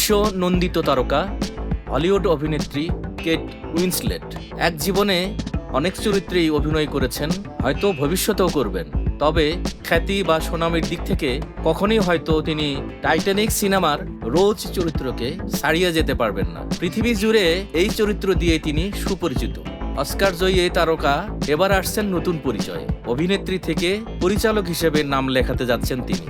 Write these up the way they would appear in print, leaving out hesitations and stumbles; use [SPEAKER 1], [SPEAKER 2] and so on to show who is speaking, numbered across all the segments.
[SPEAKER 1] বিশ্ব নন্দিত তারকা হলিউড অভিনেত্রী কেট উইন্সলেট এক জীবনে অনেক চরিত্রেই অভিনয় করেছেন, হয়তো ভবিষ্যতেও করবেন। তবে খ্যাতি বা সুনামের দিক থেকে কখনোই হয়তো তিনি টাইটানিক সিনেমার রোজ চরিত্রকে ছাড়িয়ে যেতে পারবেন না। পৃথিবী জুড়ে এই চরিত্র দিয়ে তিনি সুপরিচিত। অস্কার জয়ী এই তারকা এবার আসছেন নতুন পরিচয়ে। অভিনেত্রী থেকে পরিচালক হিসেবে নাম লেখাতে যাচ্ছেন তিনি।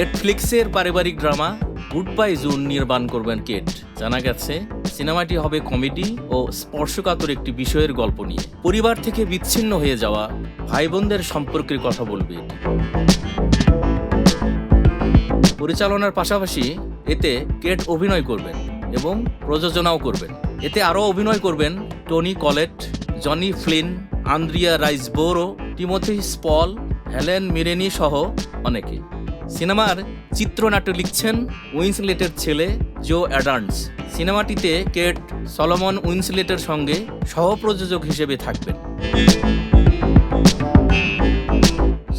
[SPEAKER 1] নেটফ্লিক্সের পারিবারিক ড্রামা গুড বাই জুন নির্মাণ করবেন কেট। জানা গেছে সিনেমাটি হবে কমেডি ও স্পর্শকাতর একটি বিষয়ের গল্প নিয়ে। পরিবার থেকে বিচ্ছিন্ন হয়ে যাওয়া ভাই বোনদের সম্পর্কের কথা বলবে। পরিচালনার পাশাপাশি এতে কেট অভিনয় করবেন এবং প্রযোজনাও করবেন। এতে আরও অভিনয় করবেন Tony Collette, Johnny Flynn, Andrea Riseborough, Timothy Spall, Helen Mirren সহ অনেকে। সিনেমার চিত্রনাট্য লিখছেন উইন্সলেটের ছেলে জো অ্যাডামস। সিনেমাটিতে কেট সলোমন উইন্সলেটের সঙ্গে সহ-প্রযোজক হিসেবে থাকবেন।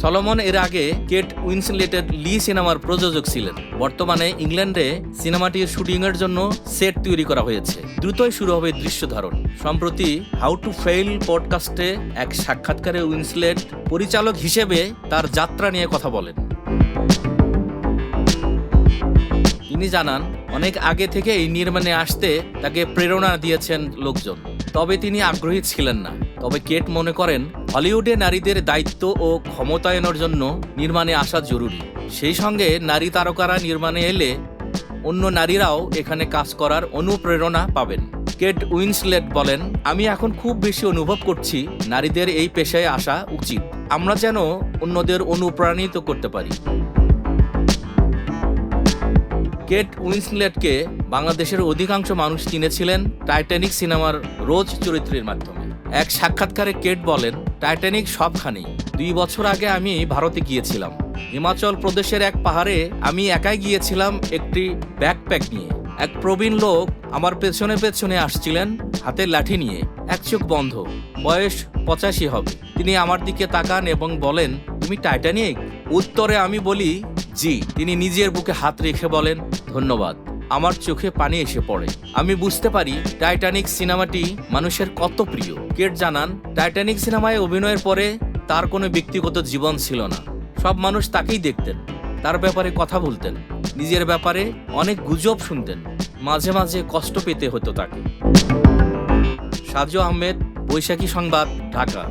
[SPEAKER 1] সলোমন এর আগে কেট উইন্সলেটের লি সিনেমার প্রযোজক ছিলেন। বর্তমানে ইংল্যান্ডে সিনেমাটির শুটিংয়ের জন্য সেট তৈরি করা হয়েছে। দ্রুতই শুরু হবে দৃশ্য ধারণ। সম্প্রতি হাউ টু ফেইল পডকাস্টে এক সাক্ষাৎকারে উইন্সলেট পরিচালক হিসেবে তার যাত্রা নিয়ে কথা বলেন। তিনি জানান, অনেক আগে থেকে এই নির্মাণে আসতে তাকে প্রেরণা দিয়েছেন লোকজন, তবে তিনি আগ্রহী ছিলেন না। তবে কেট মনে করেন হলিউডে নারীদের দায়িত্ব ও ক্ষমতায়নের জন্য নির্মাণে আসা জরুরি। সেই সঙ্গে নারী তারকারা নির্মাণে এলে অন্য নারীরাও এখানে কাজ করার অনুপ্রেরণা পাবেন। কেট উইন্সলেট বলেন, আমি এখন খুব বেশি অনুভব করছি নারীদের এই পেশায় আসা উচিত। আমরা যেন অন্যদের অনুপ্রাণিত করতে পারি। কেট উইন্সলেটকে বাংলাদেশের অধিকাংশ মানুষ চিনেছিলেন টাইটানিক সিনেমার রোজ চরিত্রের মাধ্যমে। এক সাক্ষাৎকারে কেট বলেন, টাইটানিক সবখানেই। 2 বছর আগে আমি ভারতে গিয়েছিলাম। হিমাচল প্রদেশের এক পাহাড়ে আমি একাই গিয়েছিলাম একটি ব্যাকপ্যাক নিয়ে। এক প্রবীণ লোক আমার পেছনে পেছনে আসছিলেন হাতে লাঠি নিয়ে, এক চোখ বন্ধ, বয়স 85 হবে। তিনি আমার দিকে তাকান এবং বলেন, তুমি টাইটানিক? উত্তরে আমি বলি, জি। তিনি নিজের বুকে হাত রেখে বলেন, ধন্যবাদ। আমার চোখে পানি এসে পড়ে। আমি বুঝতে পারি টাইটানিক সিনেমাটি মানুষের কত প্রিয়। কেট জানান, টাইটানিক সিনেমায় অভিনয়ের পরে তার কোনো ব্যক্তিগত জীবন ছিল না। সব মানুষ তাকেই দেখতেন, তার ব্যাপারে কথা বলতেন, নিজের ব্যাপারে অনেক গুজব শুনতেন। মাঝে মাঝে কষ্ট পেতে হতো তাকে। সাজু আহমেদ, বৈশাখী সংবাদ, ঢাকা।